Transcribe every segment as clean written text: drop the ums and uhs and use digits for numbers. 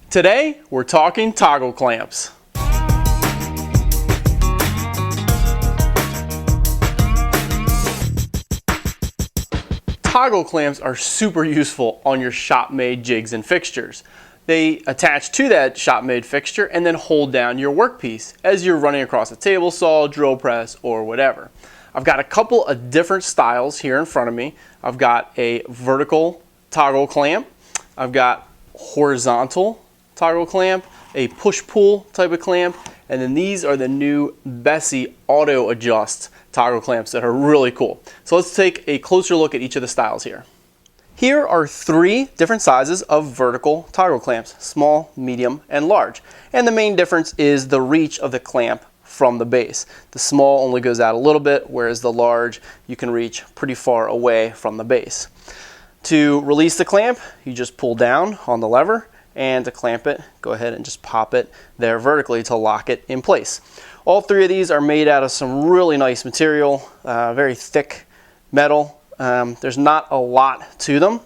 Today, we're talking toggle clamps. Toggle clamps are super useful on your shop-made jigs and fixtures. They attach to that shop-made fixture and then hold down your workpiece as you're running across a table saw, drill press, or whatever. I've got a couple of different styles here in front of me. I've got a vertical toggle clamp, I've got horizontal toggle clamp, a push-pull type of clamp, and then these are the new Bessie auto adjust toggle clamps that are really cool. So let's take a closer look at each of the styles here. Here are 3 different sizes of vertical toggle clamps, small, medium, and large. And the main difference is the reach of the clamp from the base. The small only goes out a little bit, whereas the large you can reach pretty far away from the base. To release the clamp, you just pull down on the lever, and to clamp it, go ahead and just pop it there vertically to lock it in place. All 3 of these are made out of some really nice material, very thick metal. There's not a lot to them,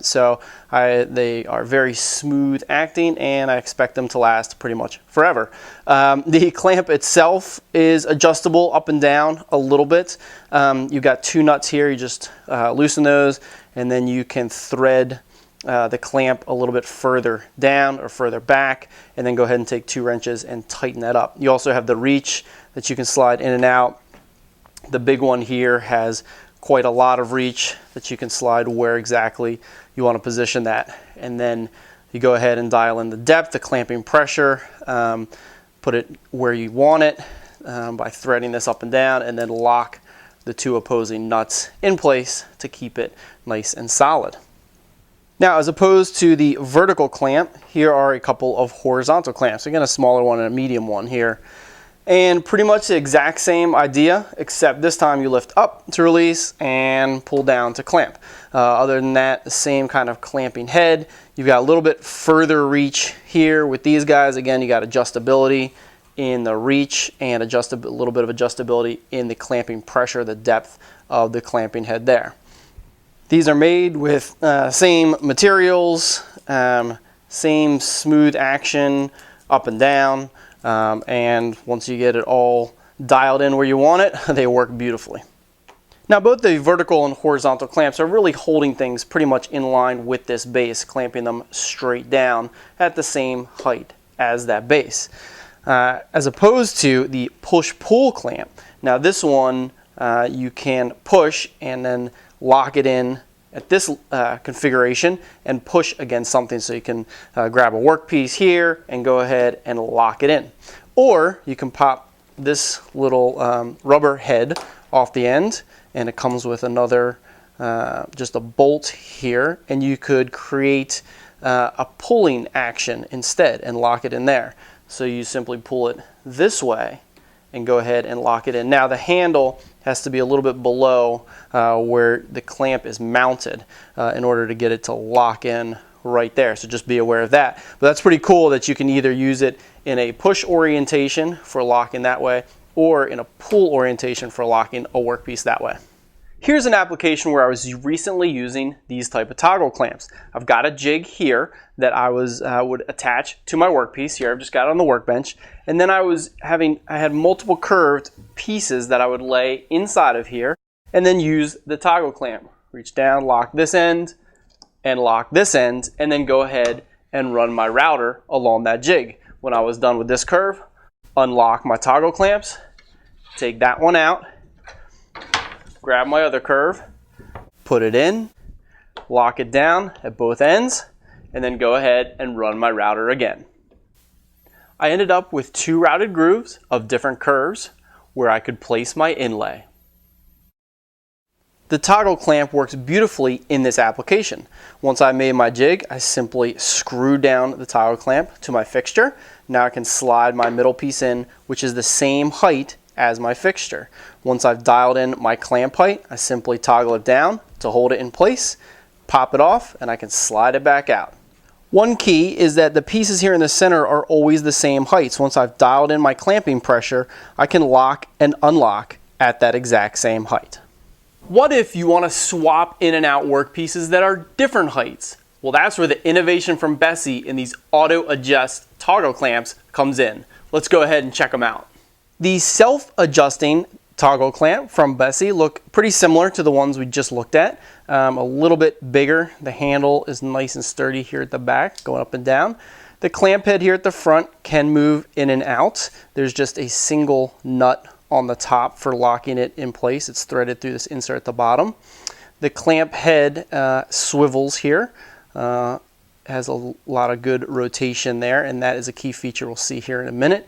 so they are very smooth acting, and I expect them to last pretty much forever. The clamp itself is adjustable up and down a little bit. You've got 2 nuts here, you just loosen those, and then you can thread the clamp a little bit further down or further back, and then go ahead and take 2 wrenches and tighten that up. You also have the reach that you can slide in and out. The big one here has quite a lot of reach that you can slide where exactly you want to position that, and then you go ahead and dial in the depth, the clamping pressure, put it where you want it by threading this up and down, and then lock the 2 opposing nuts in place to keep it nice and solid. Now, as opposed to the vertical clamp, here are a couple of horizontal clamps. Again, a smaller one and a medium one here. And pretty much the exact same idea, except this time you lift up to release and pull down to clamp. Other than that, the same kind of clamping head. You've got a little bit further reach here with these guys. Again, you got adjustability in the reach and a little bit of adjustability in the clamping pressure, the depth of the clamping head there. These are made with same materials, same smooth action up and down, and once you get it all dialed in where you want it, they work beautifully. Now, both the vertical and horizontal clamps are really holding things pretty much in line with this base, clamping them straight down at the same height as that base. As opposed to the push-pull clamp. Now, this one you can push and then lock it in at this configuration and push against something, so you can grab a workpiece here and go ahead and lock it in. Or you can pop this little rubber head off the end, and it comes with another just a bolt here, and you could create a pulling action instead and lock it in there. So you simply pull it this way and go ahead and lock it in. Now, the handle has to be a little bit below where the clamp is mounted in order to get it to lock in right there. So just be aware of that. But that's pretty cool that you can either use it in a push orientation for locking that way, or in a pull orientation for locking a workpiece that way. Here's an application where I was recently using these type of toggle clamps. I've got a jig here that I would attach to my workpiece here. I've just got it on the workbench, and then I had multiple curved pieces that I would lay inside of here, and then use the toggle clamp. Reach down, lock this end, and lock this end, and then go ahead and run my router along that jig. When I was done with this curve, unlock my toggle clamps, take that one out, grab my other curve, put it in, lock it down at both ends, and then go ahead and run my router again. I ended up with 2 routed grooves of different curves where I could place my inlay. The toggle clamp works beautifully in this application. Once I made my jig, I simply screw down the toggle clamp to my fixture. Now I can slide my middle piece in, which is the same height as my fixture. Once I've dialed in my clamp height, I simply toggle it down to hold it in place, pop it off, and I can slide it back out. One key is that the pieces here in the center are always the same height. So once I've dialed in my clamping pressure, I can lock and unlock at that exact same height. What if you want to swap in and out workpieces that are different heights? Well, that's where the innovation from Bessie in these auto-adjust toggle clamps comes in. Let's go ahead and check them out. The self-adjusting toggle clamp from Bessie look pretty similar to the ones we just looked at. A little bit bigger. The handle is nice and sturdy here at the back, going up and down. The clamp head here at the front can move in and out. There's just a single nut on the top for locking it in place. It's threaded through this insert at the bottom. The clamp head swivels here. Has a lot of good rotation there, and that is a key feature we'll see here in a minute.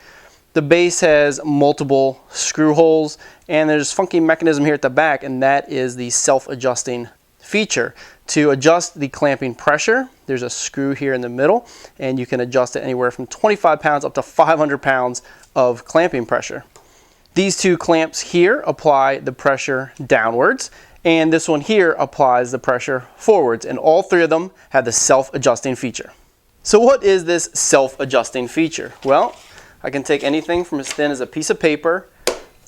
The base has multiple screw holes, and there's a funky mechanism here at the back, and that is the self-adjusting feature. To adjust the clamping pressure, there's a screw here in the middle, and you can adjust it anywhere from 25 pounds up to 500 pounds of clamping pressure. These two clamps here apply the pressure downwards, and this one here applies the pressure forwards, and all three of them have the self-adjusting feature. So what is this self-adjusting feature? Well, I can take anything from as thin as a piece of paper,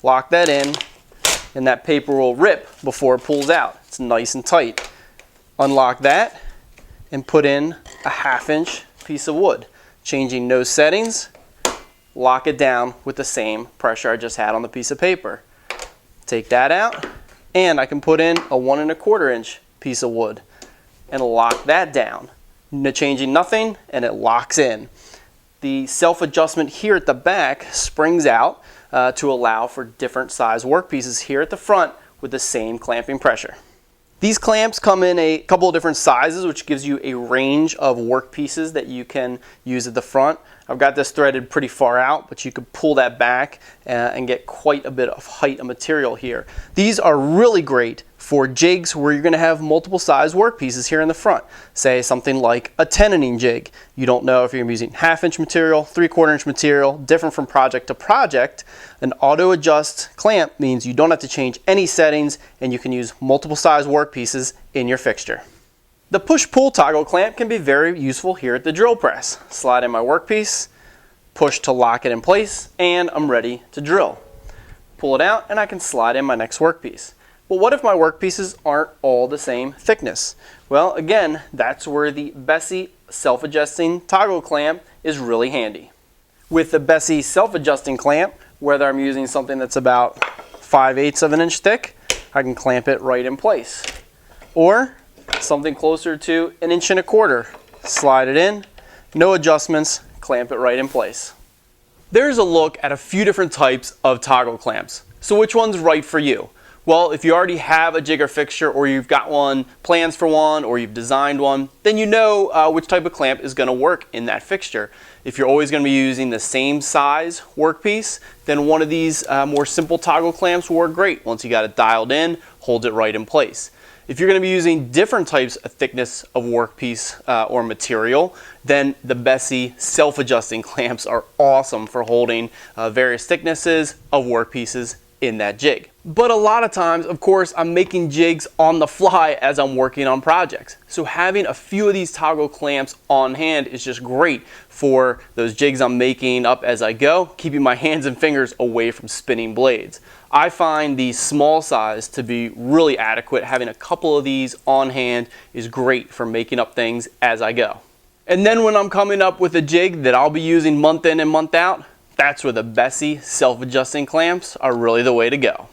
lock that in, and that paper will rip before it pulls out. It's nice and tight. Unlock that and put in a 1/2 inch piece of wood. Changing no settings, lock it down with the same pressure I just had on the piece of paper. Take that out, and I can put in a 1 1/4 inch piece of wood and lock that down. Changing nothing, and it locks in. The self-adjustment here at the back springs out to allow for different size workpieces here at the front with the same clamping pressure. These clamps come in a couple of different sizes, which gives you a range of workpieces that you can use at the front. I've got this threaded pretty far out, but you could pull that back and get quite a bit of height of material here. These are really great for jigs where you're going to have multiple size workpieces here in the front. Say something like a tenoning jig. You don't know if you're going to be using 1/2 inch material, 3/4 inch material, different from project to project. An auto adjust clamp means you don't have to change any settings, and you can use multiple size workpieces in your fixture. The push-pull toggle clamp can be very useful here at the drill press. Slide in my workpiece, push to lock it in place, and I'm ready to drill. Pull it out, and I can slide in my next workpiece. But what if my workpieces aren't all the same thickness? Well, again, that's where the Bessie self-adjusting toggle clamp is really handy. With the Bessie self-adjusting clamp, whether I'm using something that's about 5/8 of an inch thick, I can clamp it right in place. Or something closer to 1 1/4 inch, slide it in, no adjustments, clamp it right in place. There's a look at a few different types of toggle clamps. So which one's right for you? Well, if you already have a jig or fixture, or you've got one, plans for one, or you've designed one, then you know which type of clamp is going to work in that fixture. If you're always going to be using the same size workpiece, then one of these more simple toggle clamps will work great. Once you got it dialed in, hold it right in place. If you're going to be using different types of thickness of workpiece or material, then the Bessie self-adjusting clamps are awesome for holding various thicknesses of workpieces in that jig. But a lot of times, of course, I'm making jigs on the fly as I'm working on projects. So having a few of these toggle clamps on hand is just great for those jigs I'm making up as I go, keeping my hands and fingers away from spinning blades. I find the small size to be really adequate. Having a couple of these on hand is great for making up things as I go. And then when I'm coming up with a jig that I'll be using month in and month out, that's where the Bessie self-adjusting clamps are really the way to go.